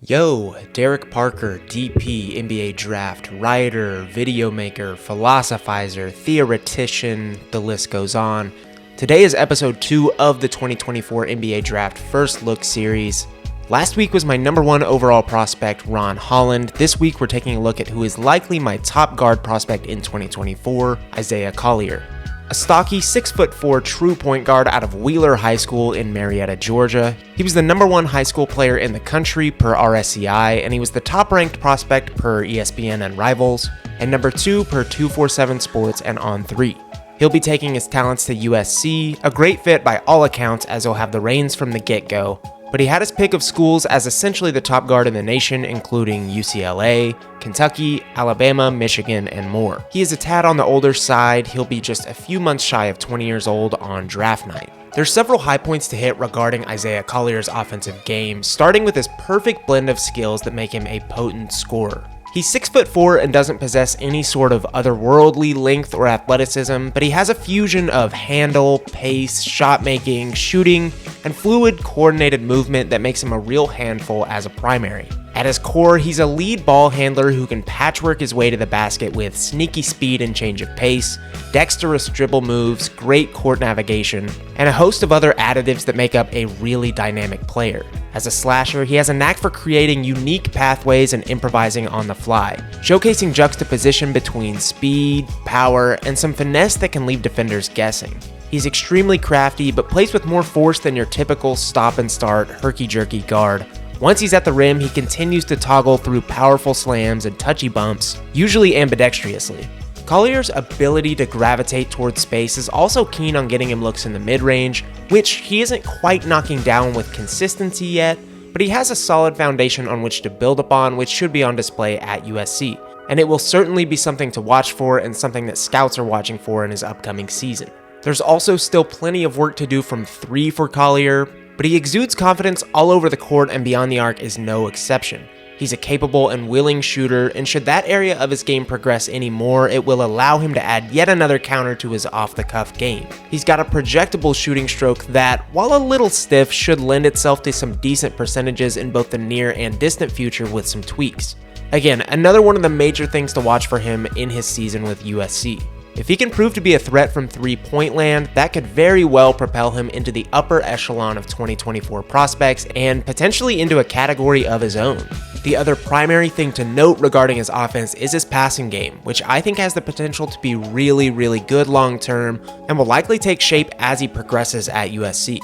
Yo, Derek Parker, DP, NBA draft, writer, video maker, philosophizer, theoretician, the list goes on. Today is episode 2 of the 2024 NBA Draft First Look series. Last week was my number 1 overall prospect, Ron Holland. This week we're taking a look at who is likely my top guard prospect in 2024, Isaiah Collier. A stocky 6'4" true point guard out of Wheeler High School in Marietta, Georgia. He was the number 1 high school player in the country per RSCI, and he was the top ranked prospect per ESPN and Rivals, and number 2 per 247 Sports and On3. He'll be taking his talents to USC, a great fit by all accounts as he'll have the reins from the get-go. But he had his pick of schools as essentially the top guard in the nation, including UCLA, Kentucky, Alabama, Michigan, and more. He is a tad on the older side. He'll be just a few months shy of 20 years old on draft night. There's several high points to hit regarding Isaiah Collier's offensive game, starting with his perfect blend of skills that make him a potent scorer. He's 6'4" and doesn't possess any sort of otherworldly length or athleticism, but he has a fusion of handle, pace, shot making, shooting, and fluid, coordinated movement that makes him a real handful as a primary. At his core, he's a lead ball handler who can patchwork his way to the basket with sneaky speed and change of pace, dexterous dribble moves, great court navigation, and a host of other additives that make up a really dynamic player. As a slasher, he has a knack for creating unique pathways and improvising on the fly, showcasing juxtaposition between speed, power, and some finesse that can leave defenders guessing. He's extremely crafty, but plays with more force than your typical stop-and-start, herky-jerky guard. Once he's at the rim, he continues to toggle through powerful slams and touchy bumps, usually ambidextrously. Collier's ability to gravitate towards space is also keen on getting him looks in the mid-range, which he isn't quite knocking down with consistency yet, but he has a solid foundation on which to build upon, which should be on display at USC. And it will certainly be something to watch for and something that scouts are watching for in his upcoming season. There's also still plenty of work to do from 3 for Collier, but he exudes confidence all over the court, and beyond the arc is no exception. He's a capable and willing shooter, and should that area of his game progress any more, it will allow him to add yet another counter to his off-the-cuff game. He's got a projectable shooting stroke that, while a little stiff, should lend itself to some decent percentages in both the near and distant future with some tweaks. Again, another one of the major things to watch for him in his season with USC. If he can prove to be a threat from three-point land, that could very well propel him into the upper echelon of 2024 prospects and potentially into a category of his own. The other primary thing to note regarding his offense is his passing game, which I think has the potential to be really good long-term and will likely take shape as he progresses at USC.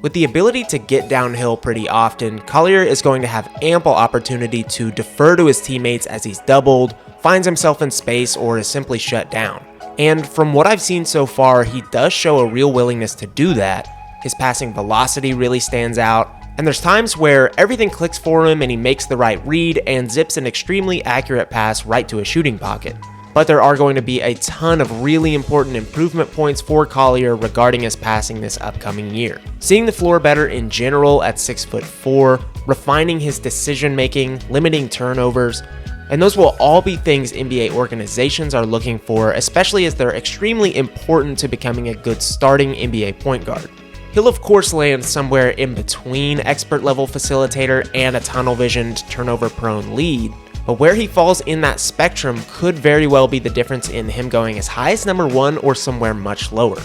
With the ability to get downhill pretty often, Collier is going to have ample opportunity to defer to his teammates as he's doubled, finds himself in space, or is simply shut down. And from what I've seen so far, he does show a real willingness to do that. His passing velocity really stands out, and there's times where everything clicks for him and he makes the right read and zips an extremely accurate pass right to a shooting pocket. But there are going to be a ton of really important improvement points for Collier regarding his passing this upcoming year. Seeing the floor better in general at 6'4", refining his decision making, limiting turnovers, and those will all be things NBA organizations are looking for, especially as they're extremely important to becoming a good starting NBA point guard. He'll of course land somewhere in between expert level facilitator and a tunnel visioned, turnover prone lead, but where he falls in that spectrum could very well be the difference in him going as high as number 1 or somewhere much lower.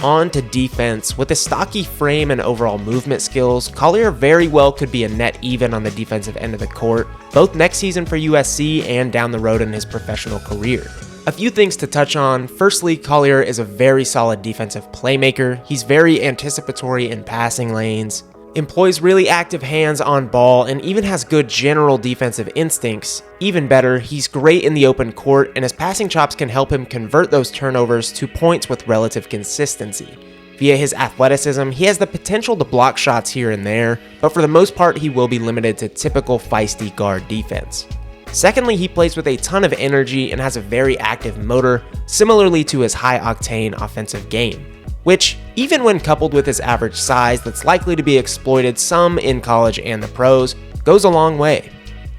On to defense. With his stocky frame and overall movement skills, Collier very well could be a net even on the defensive end of the court, both next season for USC and down the road in his professional career. A few things to touch on. Firstly, Collier is a very solid defensive playmaker. He's very anticipatory in passing lanes, employs really active hands on ball, and even has good general defensive instincts. Even better, he's great in the open court, and his passing chops can help him convert those turnovers to points with relative consistency. Via his athleticism, he has the potential to block shots here and there, but for the most part, he will be limited to typical feisty guard defense. Secondly, he plays with a ton of energy and has a very active motor, similarly to his high-octane offensive game, which, even when coupled with his average size that's likely to be exploited some in college and the pros, goes a long way.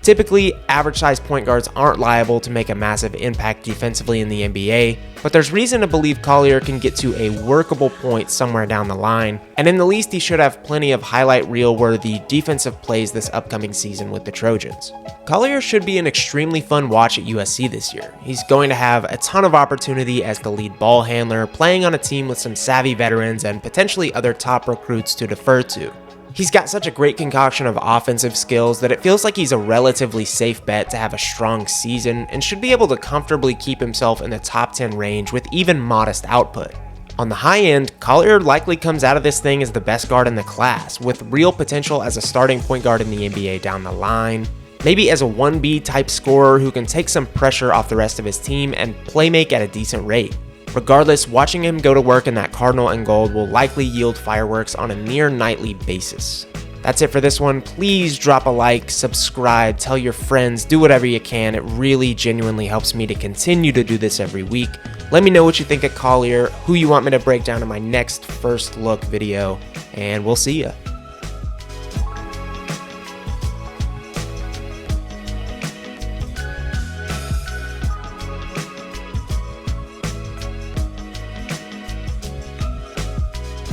Typically, average-sized point guards aren't liable to make a massive impact defensively in the NBA, but there's reason to believe Collier can get to a workable point somewhere down the line, and in the least he should have plenty of highlight reel-worthy defensive plays this upcoming season with the Trojans. Collier should be an extremely fun watch at USC this year. He's going to have a ton of opportunity as the lead ball handler, playing on a team with some savvy veterans and potentially other top recruits to defer to. He's got such a great concoction of offensive skills that it feels like he's a relatively safe bet to have a strong season and should be able to comfortably keep himself in the top 10 range with even modest output. On the high end, Collier likely comes out of this thing as the best guard in the class, with real potential as a starting point guard in the NBA down the line, maybe as a 1B type scorer who can take some pressure off the rest of his team and playmake at a decent rate. Regardless, watching him go to work in that Cardinal and gold will likely yield fireworks on a near nightly basis. That's it for this one. Please drop a like, subscribe, tell your friends, do whatever you can. It really genuinely helps me to continue to do this every week. Let me know what you think of Collier, who you want me to break down in my next first look video, and we'll see ya.